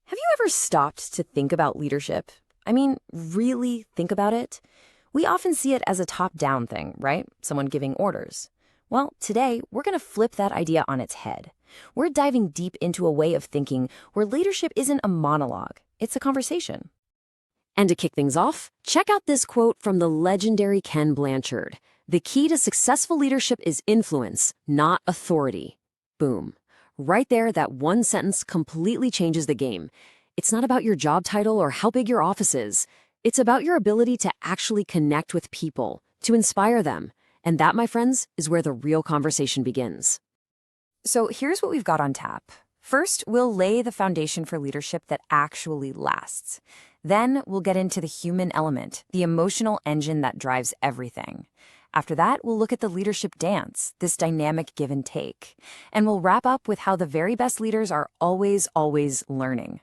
Have you ever stopped to think about leadership? I mean, really think about it? We often see it as a top-down thing, right? Someone giving orders. Well, today, we're going to flip that idea on its head. We're diving deep into a way of thinking where leadership isn't a monologue, it's a conversation. And to kick things off, check out this quote from the legendary Ken Blanchard. "The key to successful leadership is influence, not authority." Boom. Right there, that one sentence completely changes the game. It's not about your job title or how big your office is. It's about your ability to actually connect with people, to inspire them. And that, my friends, is where the real conversation begins. So here's what we've got on tap. First, we'll lay the foundation for leadership that actually lasts. Then we'll get into the human element, the emotional engine that drives everything. After that, we'll look at the leadership dance, this dynamic give and take. And we'll wrap up with how the very best leaders are always learning.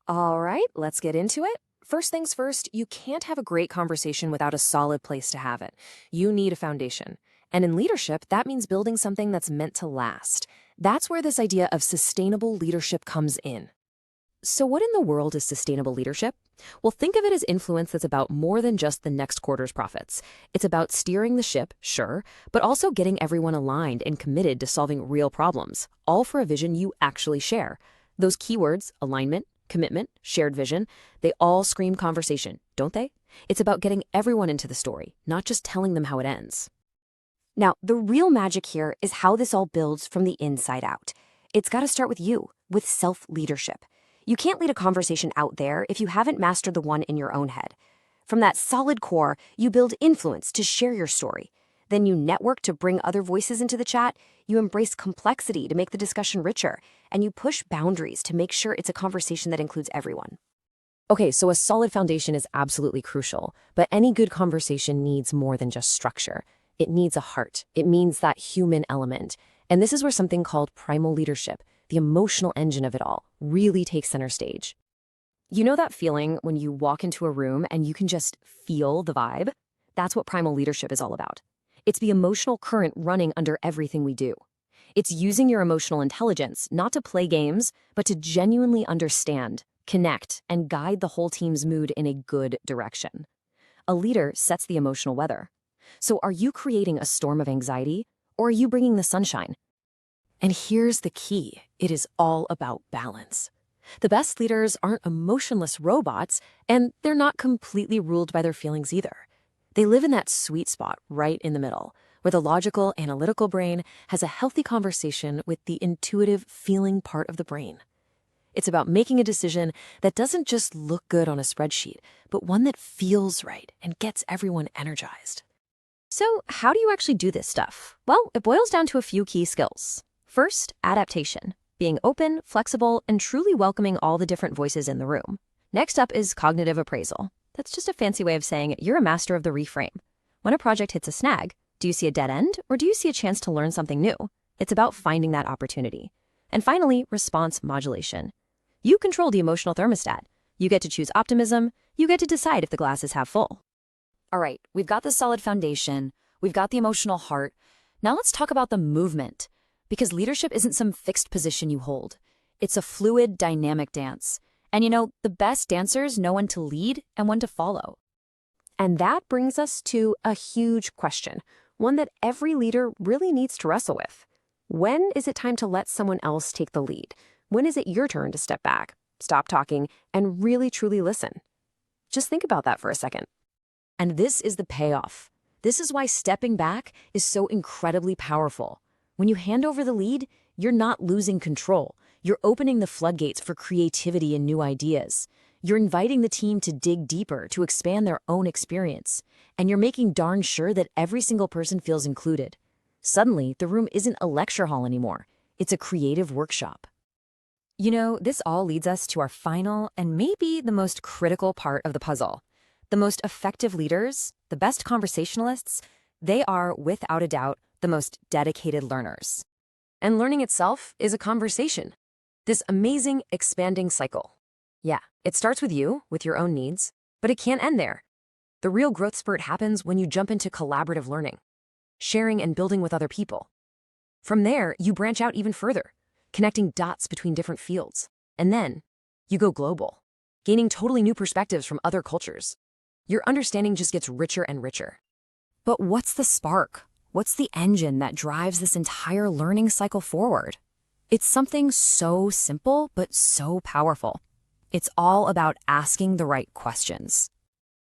All right, let's get into it. First things first, you can't have a great conversation without a solid place to have it. You need a foundation. And in leadership, that means building something that's meant to last. That's where this idea of sustainable leadership comes in. So what in the world is sustainable leadership? Well, think of it as influence that's about more than just the next quarter's profits. It's about steering the ship, sure, but also getting everyone aligned and committed to solving real problems, all for a vision you actually share. Those keywords, alignment, commitment, shared vision, they all scream conversation, don't they? It's about getting everyone into the story, not just telling them how it ends. Now, the real magic here is how this all builds from the inside out. It's got to start with you, with self-leadership. You can't lead a conversation out there if you haven't mastered the one in your own head. From that solid core, you build influence to share your story. Then you network to bring other voices into the chat, you embrace complexity to make the discussion richer, and you push boundaries to make sure it's a conversation that includes everyone. Okay, so a solid foundation is absolutely crucial, but any good conversation needs more than just structure. It needs a heart. It means that human element. And this is where something called primal leadership, the emotional engine of it all, really takes center stage. You know that feeling when you walk into a room and you can just feel the vibe? That's what primal leadership is all about. It's the emotional current running under everything we do. It's using your emotional intelligence not to play games, but to genuinely understand, connect, and guide the whole team's mood in a good direction. A leader sets the emotional weather. So are you creating a storm of anxiety, or are you bringing the sunshine? And here's the key. It is all about balance. The best leaders aren't emotionless robots, and they're not completely ruled by their feelings either. They live in that sweet spot right in the middle, where the logical, analytical brain has a healthy conversation with the intuitive, feeling part of the brain. It's about making a decision that doesn't just look good on a spreadsheet, but one that feels right and gets everyone energized. So how do you actually do this stuff? Well, it boils down to a few key skills. First, adaptation, being open, flexible, and truly welcoming all the different voices in the room. Next up is cognitive appraisal. That's just a fancy way of saying you're a master of the reframe. When a project hits a snag, do you see a dead end or do you see a chance to learn something new? It's about finding that opportunity. And finally, response modulation. You control the emotional thermostat. You get to choose optimism. You get to decide if the glass is half full. All right, we've got the solid foundation. We've got the emotional heart. Now let's talk about the movement. Because leadership isn't some fixed position you hold. It's a fluid, dynamic dance. And you know, the best dancers know when to lead and when to follow. And that brings us to a huge question, one that every leader really needs to wrestle with. When is it time to let someone else take the lead? When is it your turn to step back, stop talking, and really truly listen? Just think about that for a second. And this is the payoff. This is why stepping back is so incredibly powerful. When you hand over the lead, you're not losing control. You're opening the floodgates for creativity and new ideas. You're inviting the team to dig deeper, to expand their own experience. And you're making darn sure that every single person feels included. Suddenly, the room isn't a lecture hall anymore. It's a creative workshop. You know, this all leads us to our final and maybe the most critical part of the puzzle. The most effective leaders, the best conversationalists, they are, without a doubt, the most dedicated learners. And learning itself is a conversation. This amazing, expanding cycle. Yeah, it starts with you, with your own needs, but it can't end there. The real growth spurt happens when you jump into collaborative learning, sharing and building with other people. From there, you branch out even further, connecting dots between different fields. And then, You go global, gaining totally new perspectives from other cultures. Your understanding just gets richer and richer. But what's the spark? What's the engine that drives this entire learning cycle forward? It's something so simple, but so powerful. It's all about asking the right questions.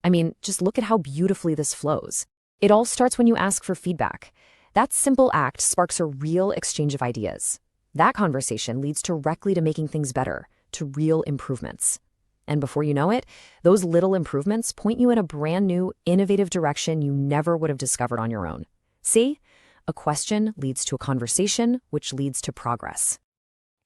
I mean, just look at how beautifully this flows. It all starts when you ask for feedback. That simple act sparks a real exchange of ideas. That conversation leads directly to making things better, to real improvements. And before you know it, those little improvements point you in a brand new, innovative direction you never would have discovered on your own. See? A question leads to a conversation, which leads to progress.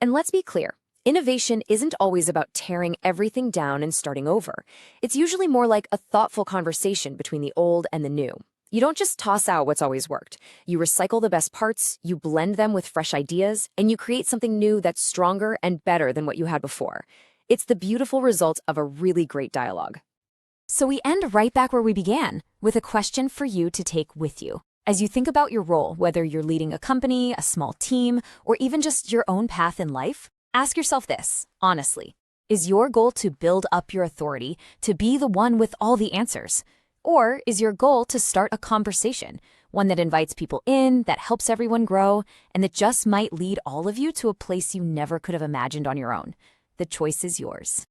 And let's be clear, innovation isn't always about tearing everything down and starting over. It's usually more like a thoughtful conversation between the old and the new. You don't just toss out what's always worked. You recycle the best parts, you blend them with fresh ideas, and you create something new that's stronger and better than what you had before. It's the beautiful result of a really great dialogue. So we end right back where we began, with a question for you to take with you. As you think about your role, whether you're leading a company, a small team, or even just your own path in life, ask yourself this, honestly. Is your goal to build up your authority, to be the one with all the answers? Or is your goal to start a conversation, one that invites people in, that helps everyone grow, and that just might lead all of you to a place you never could have imagined on your own? The choice is yours.